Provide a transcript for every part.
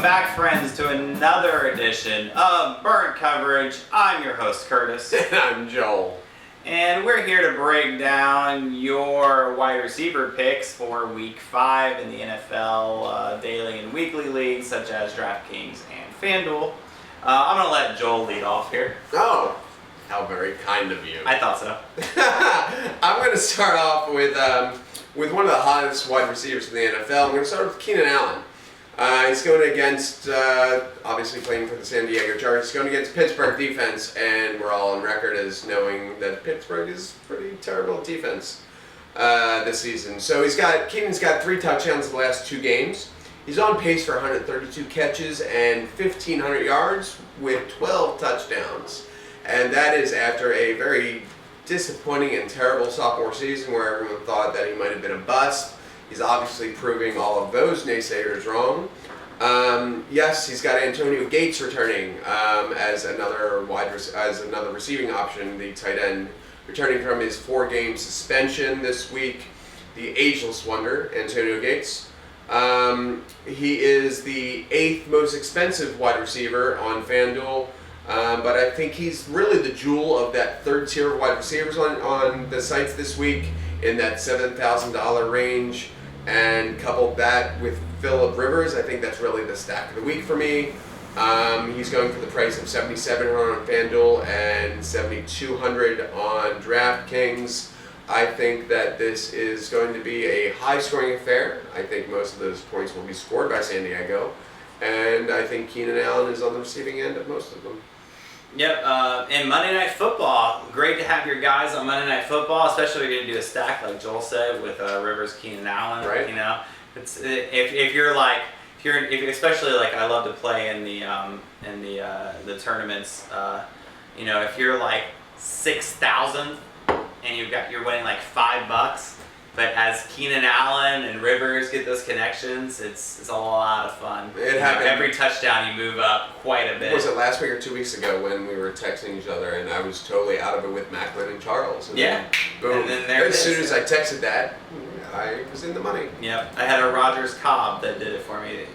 back, friends, to another edition of Burnt Coverage. I'm your host, Curtis. And I'm Joel. And we're here to break down your wide receiver picks for Week 5 in the NFL daily and weekly leagues, such as DraftKings and FanDuel. I'm going to let Joel lead off here. Oh, how very kind of you. I thought so. I'm going to start off with one of the hottest wide receivers in the NFL. I'm going to start with Keenan Allen. He's going against, obviously playing for the San Diego Chargers, he's going against Pittsburgh defense, and we're all on record as knowing that Pittsburgh is pretty terrible defense this season. So Keenan's got 3 touchdowns in the last 2 games. He's on pace for 132 catches and 1,500 yards with 12 touchdowns. And that is after a very disappointing and terrible sophomore season where everyone thought that he might have been a bust. He's obviously proving all of those naysayers wrong. Yes, he's got Antonio Gates returning as another receiving option, the tight end, returning from his 4-game suspension this week. The ageless wonder, Antonio Gates. He is the 8th most expensive wide receiver on FanDuel, but I think he's really the jewel of that 3rd tier of wide receivers on the sites this week in that $7,000 range. And coupled that with Phillip Rivers, I think that's really the stack of the week for me. He's going for the price of $7,700 on FanDuel and $7,200 on DraftKings. I think that this is going to be a high-scoring affair. I think most of those points will be scored by San Diego. And I think Keenan Allen is on the receiving end of most of them. Yep, and Monday Night Football. Great to have your guys on Monday Night Football, especially if you're going to do a stack like Joel said with Rivers, Keenan Allen. Right. You know, it's if you're especially like I love to play in the tournaments. You know, if you're like 6,000 and you're winning like $5, but as Keenan Allen and Rivers get those connections, it's a lot of fun. It happened. Every touchdown you move up quite a bit. Was it last week or 2 weeks ago when we were texting each other and I was totally out of it with Macklin and Charles? And yeah. Boom. And then as soon as I texted that, I was in the money. Yep. I had a Rogers Cobb that did it for me.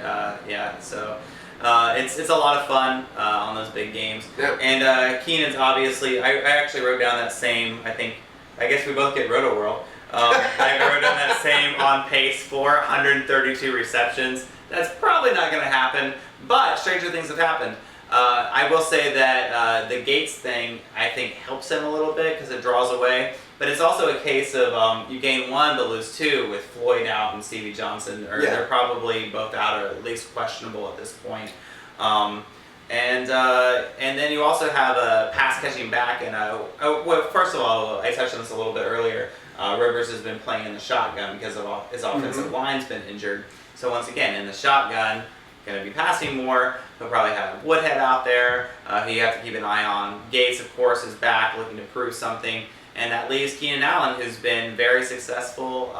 So it's a lot of fun on those big games. Yeah. And Keenan's obviously, I actually wrote down that same, I guess we both get Roto World. I wrote down that same on pace for 132 receptions. That's probably not going to happen, but stranger things have happened. I will say that the Gates thing, I think, helps him a little bit because it draws away. But it's also a case of you gain 1 but lose 2 with Floyd out and Stevie Johnson. They're probably both out or at least questionable at this point. And then you also have a pass catching back. And well, first of all, I touched on this a little bit earlier. Rivers has been playing in the shotgun because of his offensive line's been injured. So once again, in the shotgun, going to be passing more. He'll probably have Woodhead out there. Who you have to keep an eye on. Gates, of course, is back looking to prove something. And that leaves Keenan Allen, who's been very successful,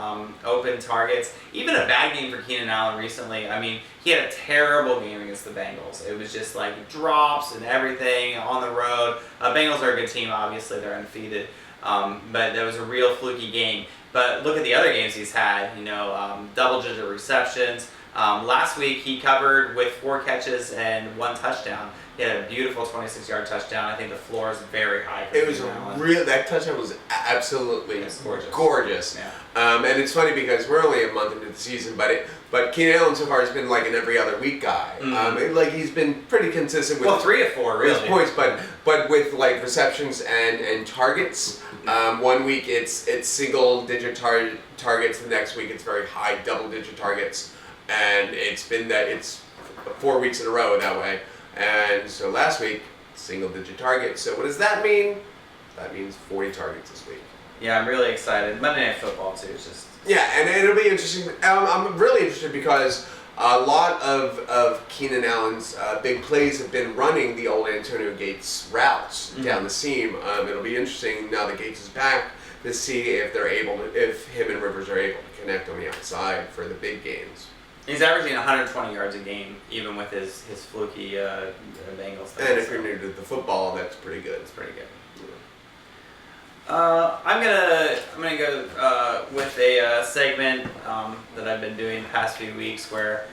open targets. Even a bad game for Keenan Allen recently. I mean, he had a terrible game against the Bengals. It was just like drops and everything on the road. Bengals are a good team, obviously. They're undefeated. But that was a real fluky game. But look at the other games he's had, double-digit receptions. Last week he covered with 4 catches and 1 touchdown. He had a beautiful 26-yard touchdown. I think the floor is very high for that touchdown was absolutely gorgeous. Yeah. And it's funny because we're only a month into the season, but Keenan Allen so far has been like an every other week guy. Mm-hmm. He's been pretty consistent with 3 of 4 really. His points, but with like receptions and targets. 1 week it's single-digit targets. The next week it's very high double-digit targets, and it's 4 weeks in a row that way. And so last week, single-digit targets. So what does that mean? That means 40 targets this week. Yeah, I'm really excited. Monday Night Football too. Yeah, and it'll be interesting. I'm really interested because a lot of Keenan Allen's big plays have been running the old Antonio Gates routes down the seam. It'll be interesting now that Gates is back to see if him and Rivers are able to connect on the outside for the big games. He's averaging 120 yards a game, even with his fluky Bengals thing. And if you're new to the football, that's pretty good. It's pretty good. I'm gonna go with a segment that I've been doing the past few weeks where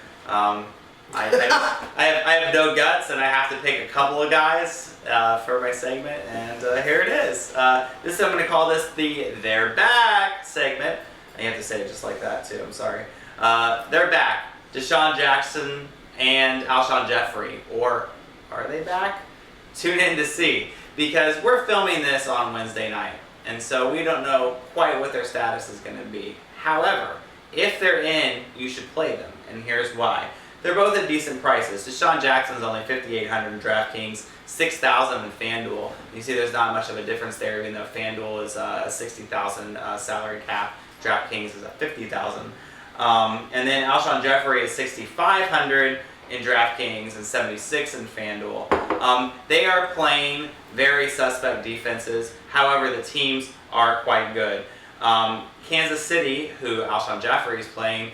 I have no guts, and I have to pick a couple of guys for my segment, and here it is. I'm going to call this the They're Back segment. And you have to say it just like that, too. I'm sorry. They're back. Deshaun Jackson and Alshon Jeffrey. Or are they back? Tune in to see. Because we're filming this on Wednesday night, and so we don't know quite what their status is going to be. However, if they're in, you should play them, and here's why. They're both at decent prices. Deshaun Jackson's only $5,800 in DraftKings, $6,000 in FanDuel. You see there's not much of a difference there, even though FanDuel is a $60,000 salary cap. DraftKings is at $50,000. And then Alshon Jeffrey is $6,500 in DraftKings and $76,000 in FanDuel. They are playing very suspect defenses. However, the teams are quite good. Kansas City, who Alshon Jeffrey is playing,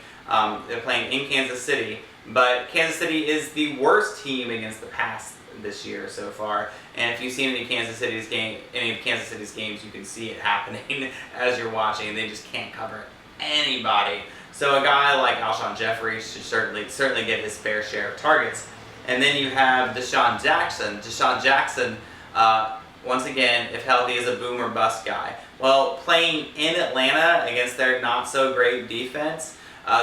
they're playing in Kansas City, but Kansas City is the worst team against the pass this year so far. And if you've seen any of Kansas City's games, you can see it happening as you're watching. They just can't cover anybody. So a guy like Alshon Jeffrey should certainly get his fair share of targets. And then you have Deshaun Jackson. Deshaun Jackson, once again, if healthy, is a boom or bust guy. Well, playing in Atlanta against their not-so-great defense,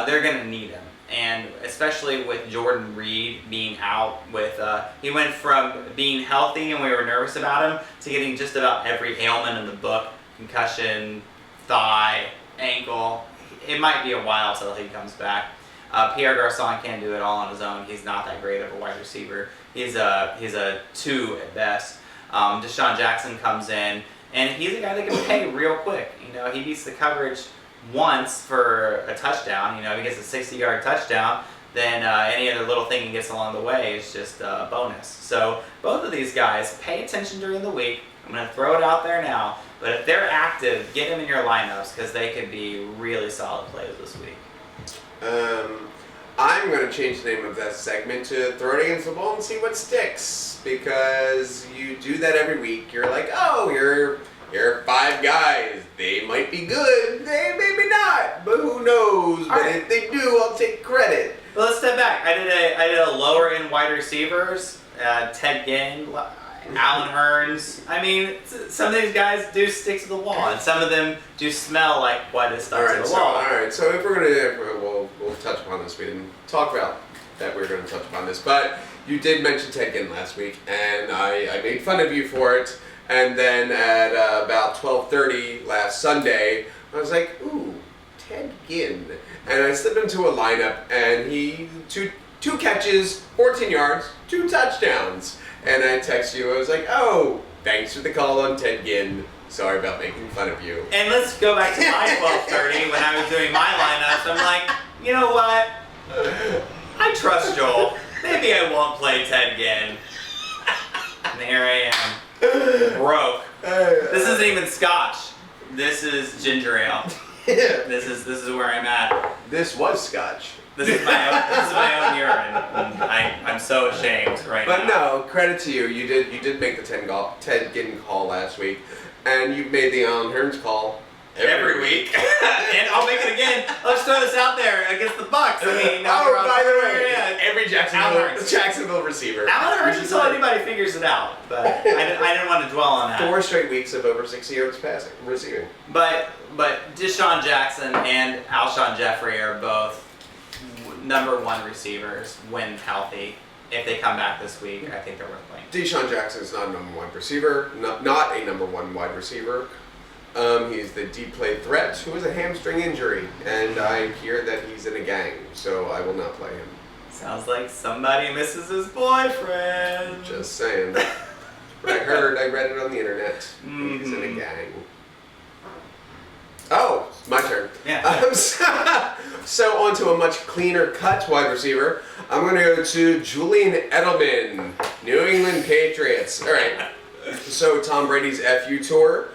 they're going to need him. And especially with Jordan Reed being out he went from being healthy and we were nervous about him to getting just about every ailment in the book: concussion, thigh, ankle. It might be a while till he comes back. Pierre Garçon can't do it all on his own. He's not that great of a wide receiver. He's a 2 at best. Deshaun Jackson comes in, and he's a guy that can pay real quick. He beats the coverage once for a touchdown. If he gets a 60-yard touchdown, then any other little thing he gets along the way is just a bonus. So both of these guys, pay attention during the week. I'm going to throw it out there now. But if they're active, get them in your lineups because they could be really solid plays this week. I'm going to change the name of that segment to Throw It Against the Wall and See What Sticks, because you do that every week. You're like, oh, here are 5 guys. They might be good. They maybe not, but who knows? But if they do, I'll take credit. Well, let's step back. I did a lower end wide receivers. Ted Ginn, Alan Hearns. I mean, some of these guys do stick to the wall, and some of them do smell like what is stuck to the wall. All right, so if we're gonna, we'll touch upon this. We didn't talk about that we were going to touch upon this, but you did mention Ted Ginn last week, and I made fun of you for it. And then at about 12:30 last Sunday, I was like, ooh, Ted Ginn, and I slipped into a lineup, and he two catches, 14 yards, 2 touchdowns. And I text you, I was like, oh, thanks for the call on Ted Ginn. Sorry about making fun of you. And let's go back to my 12:30 when I was doing my lineups. I'm like, you know what? I trust Joel. Maybe I won't play Ted Ginn. And here I am, broke. This isn't even scotch. This is ginger ale. This is where I'm at. This was scotch. This is my own urine. And I'm so ashamed right now. But no, credit to you. You did make the Ted Ginn call last week, and you've made the Alan Hearns call every week. And I'll make it again. Let's throw this out there against the Bucks. I mean, by the way, every Jacksonville receiver. Alan Hearns until anybody figures it out. But I didn't want to dwell on that. 4 straight weeks of over 60 yards receiving. But Deshaun Jackson and Alshon Jeffrey are both number 1 receivers when healthy. If they come back this week, I think they're worth playing. Deshaun Jackson is not a number 1 receiver, not a number 1 wide receiver. He's the deep play threat who has a hamstring injury, and I hear that he's in a gang, so I will not play him. Sounds like somebody misses his boyfriend. Just saying. I read it on the internet. Mm-hmm. He's in a gang. Oh, my turn. Yeah. So on to a much cleaner cut wide receiver. I'm going to go to Julian Edelman, New England Patriots. All right. So Tom Brady's FU tour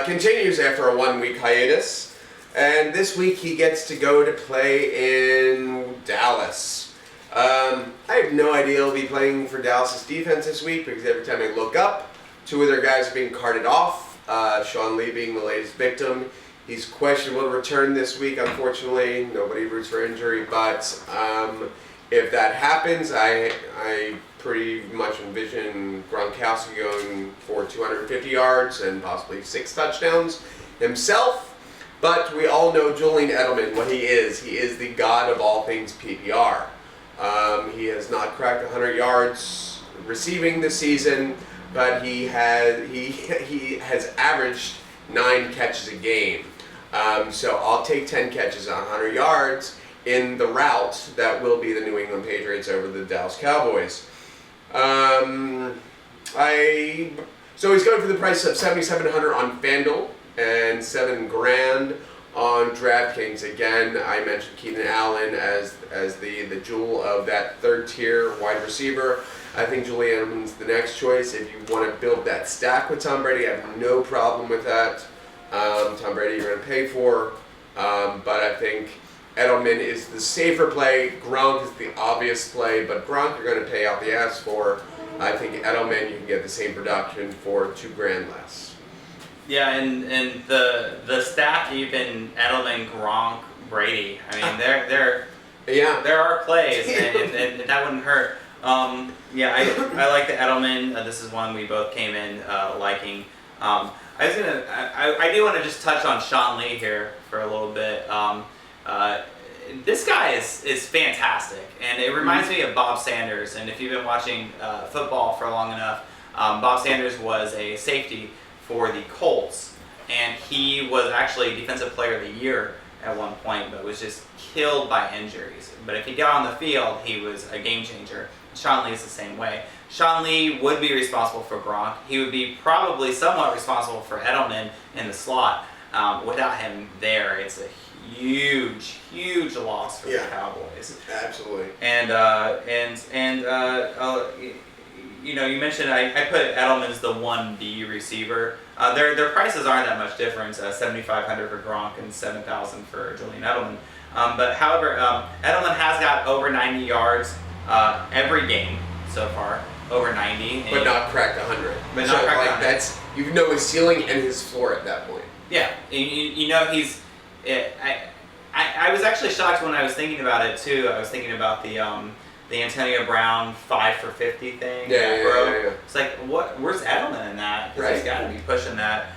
continues after a 1-week hiatus. And this week he gets to go to play in Dallas. I have no idea he'll be playing for Dallas' defense this week because every time I look up, 2 of their guys are being carted off. Sean Lee being the latest victim. He's questionable to return this week, unfortunately. Nobody roots for injury, but If that happens, I pretty much envision Gronkowski going for 250 yards and possibly 6 touchdowns himself. But we all know Julian Edelman, what he is. He is the god of all things PPR. He has not cracked 100 yards receiving this season, but he has averaged 9 catches a game. So I'll take 10 catches on 100 yards in the route that will be the New England Patriots over the Dallas Cowboys. So he's going for the price of $7,700 on FanDuel and $7,000 on DraftKings. Again, I mentioned Keenan Allen as the jewel of that third tier wide receiver. I think Julian Edelman's the next choice. If you want to build that stack with Tom Brady, I have no problem with that. Tom Brady you're going to pay for, but I think Edelman is the safer play. Gronk is the obvious play, but Gronk you're going to pay out the ass for. I think Edelman you can get the same production for $2,000 less. Yeah, and the stack even Edelman, Gronk, Brady. I mean, there are plays, and that wouldn't hurt. Yeah, I like the Edelman. This is one we both came in liking. I do want to just touch on Sean Lee here for a little bit. This guy is fantastic, and it reminds me of Bob Sanders. And if you've been watching football for long enough, Bob Sanders was a safety for the Colts, and he was actually Defensive Player of the Year at one point, but was just killed by injuries. But if he got on the field, he was a game changer. Sean Lee is the same way. Sean Lee would be responsible for Gronk. He would be probably somewhat responsible for Edelman in the slot. Without him there, it's a huge loss for the Cowboys. Absolutely. You know, you mentioned I put Edelman as the 1B receiver. Their prices aren't that much difference. $7,500 for Gronk and $7,000 for Julian Edelman. But however, Edelman has got over 90 yards every game so far. Over 90. But not cracked 100. But not cracked 100. That's, you know, his ceiling and his floor at that point. Yeah, you know he's. I was actually shocked when I was thinking about it too. I was thinking about the Antonio Brown 5 for 50 thing. Yeah. It's like, where's Edelman in that? Because he's got to be pushing that.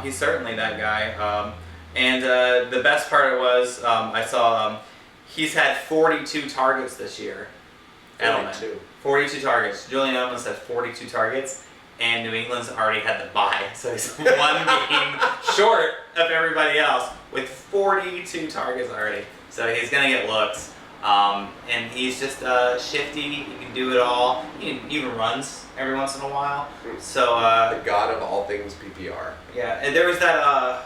He's certainly that guy. And the best part was I saw he's had 42 targets this year. Edelman. 42 targets. Julian Edelman's had 42 targets, and New England's already had the bye, so he's one game short of everybody else with 42 targets already. So he's gonna get looks, and he's just shifty. He can do it all. He even runs every once in a while. So the god of all things PPR. Yeah, and there was that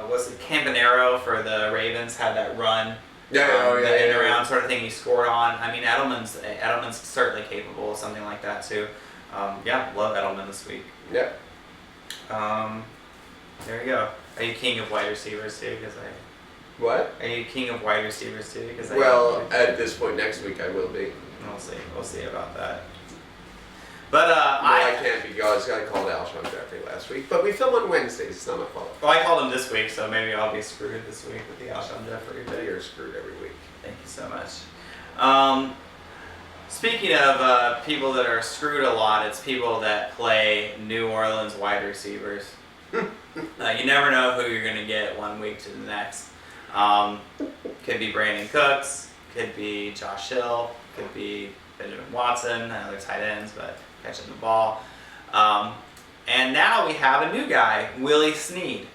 was it Campanaro for the Ravens had that run. The in around sort of thing he scored on. I mean, Edelman's certainly capable of something like that too. Love Edelman this week. Yep. There you go. Are you king of wide receivers too? What? Are you king of wide receivers too? At this point next week I will be. We'll see about that. But I can't be. I called Alshon Jeffrey last week, but we film on Wednesdays. It's not my fault. Well, I called him this week, so maybe I'll be screwed this week with the Alshon Jeffrey. But you're screwed every week. Thank you so much. Speaking of people that are screwed a lot, it's people that play New Orleans wide receivers. You never know who you're going to get one week to the next. Could be Brandon Cooks, could be Josh Hill, could be Benjamin Watson, other tight ends, but catching the ball. And now we have a new guy, Willie Snead.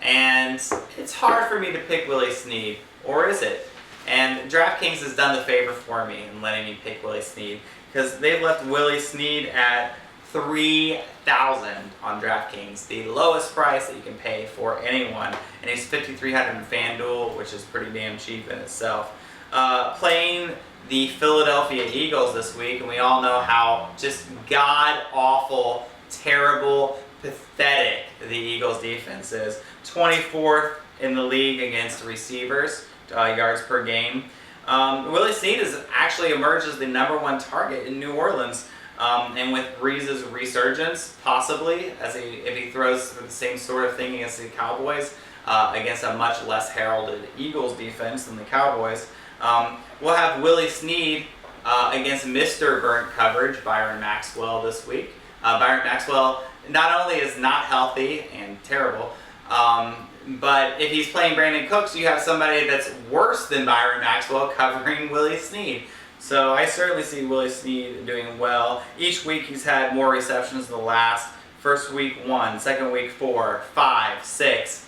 And it's hard for me to pick Willie Snead, or is it? And DraftKings has done the favor for me in letting me pick Willie Snead, because they've left Willie Snead at $3,000 on DraftKings, the lowest price that you can pay for anyone. And he's $5,300 in FanDuel, which is pretty damn cheap in itself. Playing the Philadelphia Eagles this week, and we all know how just god-awful, terrible, pathetic the Eagles defense is. 24th in the league against receivers, yards per game. Willie Snead has actually emerged as the #1 target in New Orleans, and with Breeze's resurgence, possibly, if he throws the same sort of thing against the Cowboys, against a much less heralded Eagles defense than the Cowboys, we'll have Willie Snead against Mr. Burnt Coverage, Byron Maxwell, this week. Byron Maxwell not only is not healthy and terrible, but if he's playing Brandon Cooks, you have somebody that's worse than Byron Maxwell covering Willie Snead. So I certainly see Willie Snead doing well. Each week he's had more receptions than the last. First week 1, second week 4, 5, 6.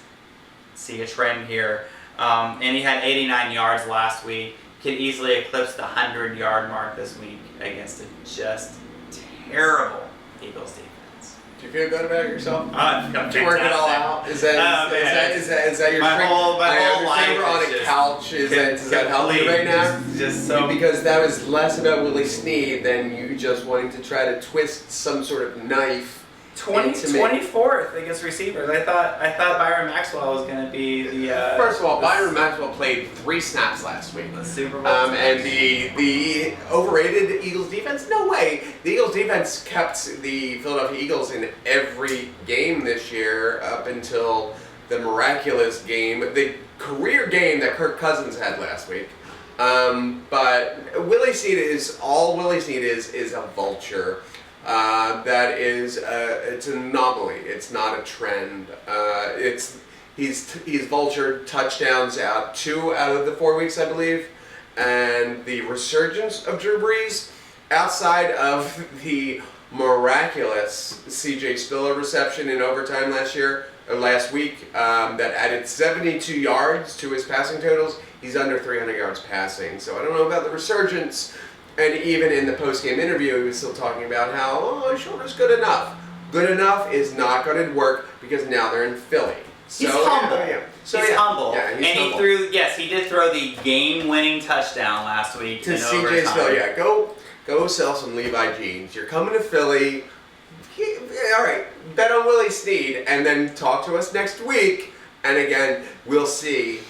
See a trend here. And he had 89 yards last week. Could easily eclipse the 100-yard mark this week against a just terrible Eagles defense. Do you feel good about yourself? I'm to work it all out? Is that your whole life we're on a couch? Does that help you right now? Just so because that was less about Willie Snead than you just wanting to try to twist some sort of knife. 24th against receivers. I thought Byron Maxwell was going to be the. First of all, Byron Maxwell played 3 snaps last week. The Super Bowl. And the overrated Eagles defense? No way. The Eagles defense kept the Philadelphia Eagles in every game this year up until the miraculous game, the career game that Kirk Cousins had last week. But Willie Snead is a vulture. That is it's an anomaly. It's not a trend. He's vultured touchdowns 2 out of the 4 weeks, I believe, and the resurgence of Drew Brees, outside of the miraculous C.J. Spiller reception in overtime last week, that added 72 yards to his passing totals. He's under 300 yards passing. So I don't know about the resurgence. And even in the post-game interview, he was still talking about how, his shoulder's good enough. Good enough is not going to work because now they're in Philly. So, he's humble. So, he's humble. Yeah, he's humble. He did throw the game-winning touchdown last week to in C.J. overtime. Spiller. Go sell some Levi jeans. You're coming to Philly. All right, bet on Willie Snead, and then talk to us next week. And again, we'll see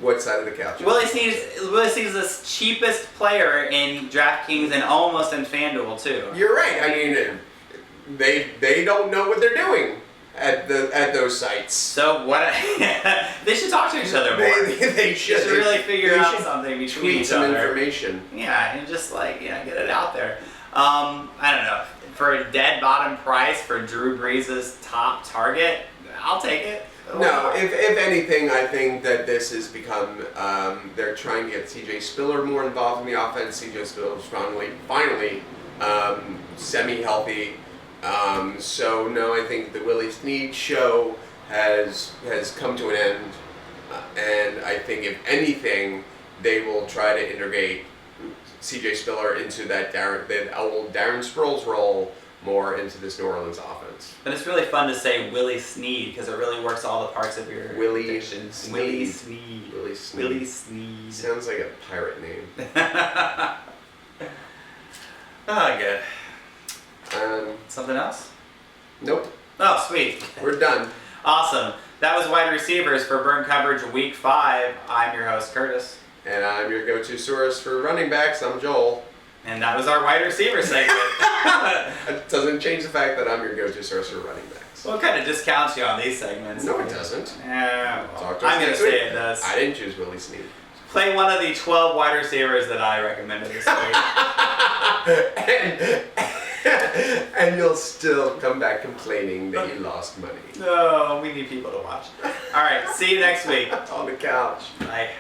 what side of the couch. Willie Snead is the cheapest player in DraftKings and almost in FanDuel too. You're right. I mean, they don't know what they're doing at those sites. So what? They should talk to each other more. They should. They should really figure out something between tweet each some other. information. Yeah, and just get it out there. I don't know. For a dead bottom price for Drew Brees' top target, I'll take it. No, if anything, I think that this has become, they're trying to get C.J. Spiller more involved in the offense. C.J. Spiller's finally semi-healthy. So, no, I think the Willie Snead show has come to an end. And I think, if anything, they will try to integrate C.J. Spiller into that old Darren Sproles role more into this New Orleans offense. But it's really fun to say Willie Snead because it really works all the parts of your diction. Willie Snead. Willie Snead. Willie Snead. Sounds like a pirate name. Good. Something else? Nope. Oh, sweet. We're done. Awesome. That was wide receivers for Burn Coverage Week 5. I'm your host, Curtis. And I'm your go-to source for running backs. I'm Joel. And that was our wide receiver segment. It doesn't change the fact that I'm your go-to source for running backs. Well, it kind of discounts you on these segments. No, it doesn't. Yeah, well, I'm going to say it does. I didn't choose Willie Snead. Play one of the 12 wide receivers that I recommended this week. and you'll still come back complaining that you lost money. No, we need people to watch. All right, see you next week. On the couch. Bye.